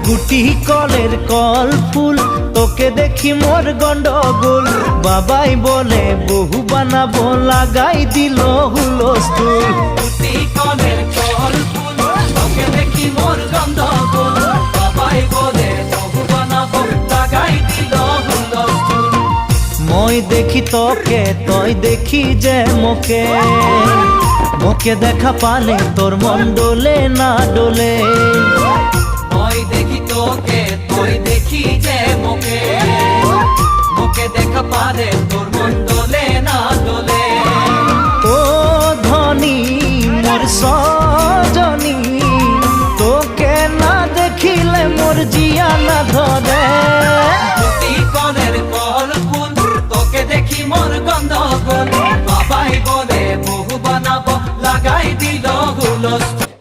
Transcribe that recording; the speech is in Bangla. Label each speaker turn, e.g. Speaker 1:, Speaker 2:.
Speaker 1: গুটি কলের কল ফুল তোকে দেখি মোর গন্ডগোল বাবাই বলে বহু বানাবো লাগাই দিল হুলস্থুল
Speaker 2: গুটি কলের কল ফুল তোকে দেখি মোর গন্ডগোল বাবাই বলে বহু বানাবো লাগাই দিল হুলস্থুল
Speaker 1: মই দেখি তোকে তই দেখি যে মোকে মোকে দেখা পালে তোর মন ডোলে না ডোলে
Speaker 2: মই দেখি তোকে তুই দেখি যে মোকে মোকে দেখা পারে তোর মন দোলে না দোলে
Speaker 1: ও ধনী মোর সজনী তোকে না দেখিলে মোর জিয়া না ধরে
Speaker 2: গুটি কলের কল ফুল তোকে দেখি মোর গন্ডগোল বাবাই বলে বহু বানাবো লাগাই দিল হুলস্থুল